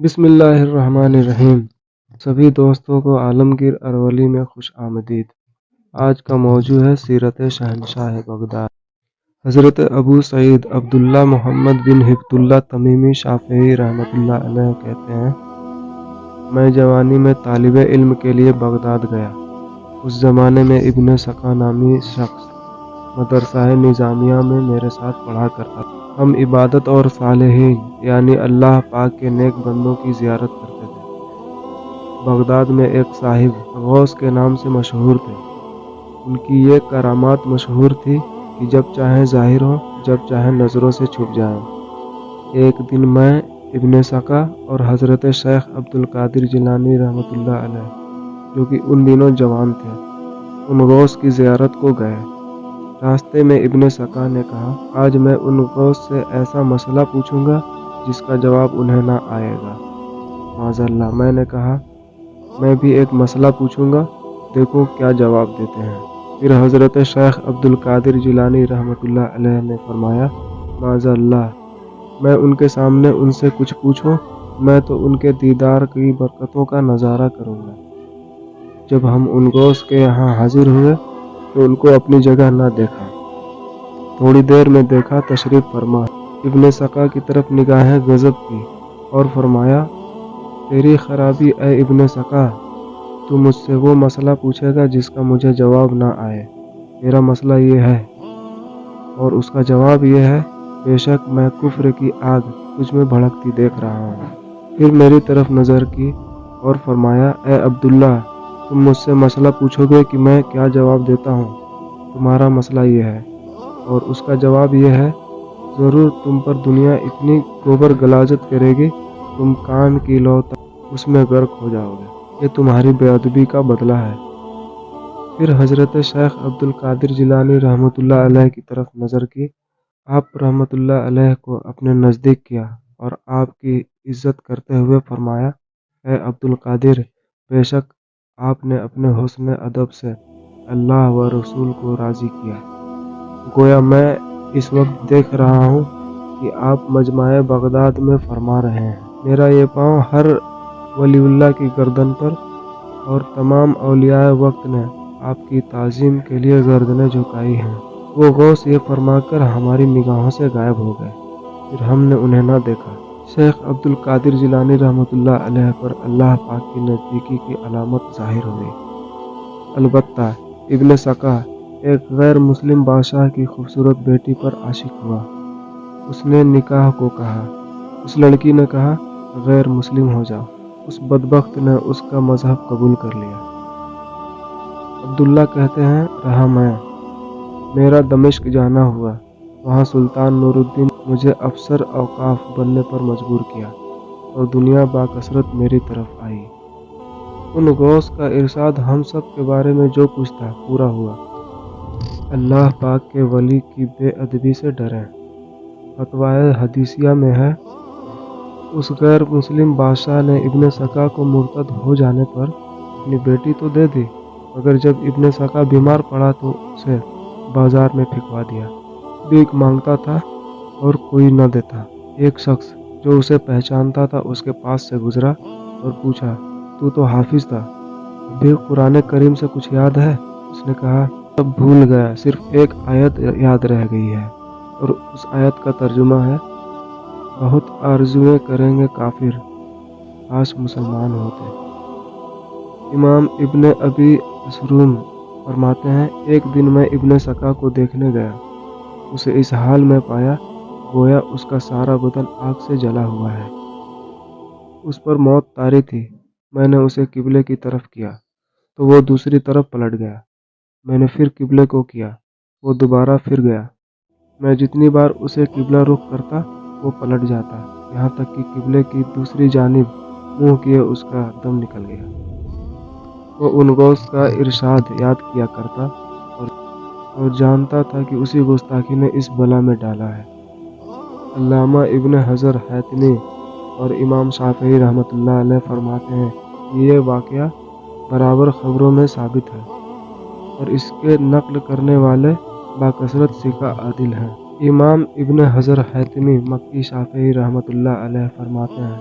بسم اللہ الرحمن الرحیم۔ سبھی دوستوں کو عالمگیر ارولی میں خوش آمدید۔ آج کا موضوع ہے سیرت شہنشاہ بغداد۔ حضرت ابو سعید عبداللہ محمد بن ہبت اللہ تمیمی شافعی رحمۃ اللہ علیہ کہتے ہیں، میں جوانی میں طالب علم کے لیے بغداد گیا۔ اس زمانے میں ابن سقا نامی شخص مدرسہ نظامیہ میں میرے ساتھ پڑھا کرتا تھا۔ ہم عبادت اور صالحین یعنی اللہ پاک کے نیک بندوں کی زیارت کرتے تھے۔ بغداد میں ایک صاحب غوث کے نام سے مشہور تھے۔ ان کی یہ کرامات مشہور تھی کہ جب چاہیں ظاہر ہوں، جب چاہیں نظروں سے چھپ جائیں۔ ایک دن میں ابن سقا اور حضرت شیخ عبدالقادر جیلانی رحمۃ اللہ علیہ، جو کہ ان دنوں جوان تھے، ان غوث کی زیارت کو گئے۔ راستے میں ابن سقا نے کہا، آج میں ان غوث سے ایسا مسئلہ پوچھوں گا جس کا جواب انہیں نہ آئے گا۔ معاذ اللہ، میں نے کہا، میں بھی ایک مسئلہ پوچھوں گا، دیکھوں کیا جواب دیتے ہیں۔ پھر حضرت شیخ عبدالقادر جیلانی رحمۃ اللہ علیہ نے فرمایا، معاذ اللہ، میں ان کے سامنے ان سے کچھ پوچھوں، میں تو ان کے دیدار کی برکتوں کا نظارہ کروں گا۔ جب ہم ان غوث کے یہاں حاضر ہوئے تو ان کو اپنی جگہ نہ دیکھا۔ تھوڑی دیر میں دیکھا تشریف فرما۔ ابن سقا کی طرف نگاہیں غضب کی اور فرمایا، تیری خرابی اے ابن سقا، تو مجھ سے وہ مسئلہ پوچھے گا جس کا مجھے جواب نہ آئے۔ میرا مسئلہ یہ ہے اور اس کا جواب یہ ہے، بے شک میں کفر کی آگ تجھ میں بھڑکتی دیکھ رہا ہوں۔ پھر میری طرف نظر کی اور فرمایا، اے عبداللہ، تم مجھ سے مسئلہ پوچھو گے کہ میں کیا جواب دیتا ہوں۔ تمہارا مسئلہ یہ ہے اور اس کا جواب یہ ہے، ضرور تم پر دنیا اتنی گوبر غلاظت کرے گی، تم کان کی لو تک اس میں غرق ہو جاؤ گے۔ یہ تمہاری بے ادبی کا بدلہ ہے۔ پھر حضرت شیخ عبدالقادر جیلانی رحمۃ اللہ علیہ کی طرف نظر کی۔ آپ رحمۃ اللہ علیہ کو اپنے نزدیک کیا اور آپ کی عزت کرتے ہوئے فرمایا، اے عبدالقادر، بے شک آپ نے اپنے حسن ادب سے اللہ و رسول کو راضی کیا۔ گویا میں اس وقت دیکھ رہا ہوں کہ آپ مجمع بغداد میں فرما رہے ہیں، میرا یہ پاؤں ہر ولی اللہ کی گردن پر، اور تمام اولیاء وقت نے آپ کی تعظیم کے لیے گردنیں جھکائی ہیں۔ وہ غوث یہ فرما کر ہماری نگاہوں سے غائب ہو گئے، پھر ہم نے انہیں نہ دیکھا۔ شیخ عبدالقادر جیلانی رحمۃ اللہ علیہ پر اللہ پاک کی نزدیکی کی علامت ظاہر ہوئی۔ البتہ ابن سقا ایک غیر مسلم بادشاہ کی خوبصورت بیٹی پر عاشق ہوا۔ اس نے نکاح کو کہا۔ اس لڑکی نے کہا، غیر مسلم ہو جاؤ۔ اس بدبخت نے اس کا مذہب قبول کر لیا۔ عبداللہ کہتے ہیں، رہا میں، میرا دمشق جانا ہوا۔ وہاں سلطان نور الدین مجھے افسر اوقاف بننے پر مجبور کیا اور دنیا باکثرت میری طرف آئی۔ ان غوث کا ارشاد ہم سب کے بارے میں جو کچھ تھا پورا ہوا۔ اللہ پاک کے ولی کی بے ادبی سے ڈریں۔ فتوائے حدیثیہ میں ہے، اس غیر مسلم بادشاہ نے ابن سقا کو مرتد ہو جانے پر اپنی بیٹی تو دے دی، مگر جب ابن سقا بیمار پڑا تو اسے بازار میں پھینکوا دیا۔ بھیک مانگتا تھا اور کوئی نہ دیتا۔ ایک شخص جو اسے پہچانتا تھا اس کے پاس سے گزرا اور پوچھا، تو حافظ تھا، ابھی قرآن کریم سے کچھ یاد ہے؟ اس نے کہا، سب بھول گیا، صرف ایک آیت یاد رہ گئی ہے، اور اس آیت کا ترجمہ ہے، بہت آرزویں کریں گے کافر، کاش مسلمان ہوتے۔ امام ابن ابی اسروم فرماتے ہیں، ایک دن میں ابن سقا کو دیکھنے گیا، اسے اس حال میں پایا گویا اس کا سارا بدن آگ سے جلا ہوا ہے، اس پر موت طاری تھی۔ میں نے اسے قبلے کی طرف کیا تو وہ دوسری طرف پلٹ گیا۔ میں نے پھر قبلے کو کیا، وہ دوبارہ پھر گیا۔ میں جتنی بار اسے قبلہ رخ کرتا وہ پلٹ جاتا، یہاں تک کہ قبلے کی دوسری جانب منہ کیے اس کا دم نکل گیا۔ وہ ان غوث کا ارشاد یاد کیا کرتا اور جانتا تھا کہ اسی گستاخی نے اس بلا میں ڈالا ہے۔ علامہ ابن حجر حیتمی اور امام شافعی رحمۃ اللہ علیہ فرماتے ہیں کہ یہ واقعہ برابر خبروں میں ثابت ہے اور اس کے نقل کرنے والے باکثرت ثقہ عادل ہیں۔ امام ابن حجر حیتمی مکی شافعی رحمۃ اللہ علیہ فرماتے ہیں،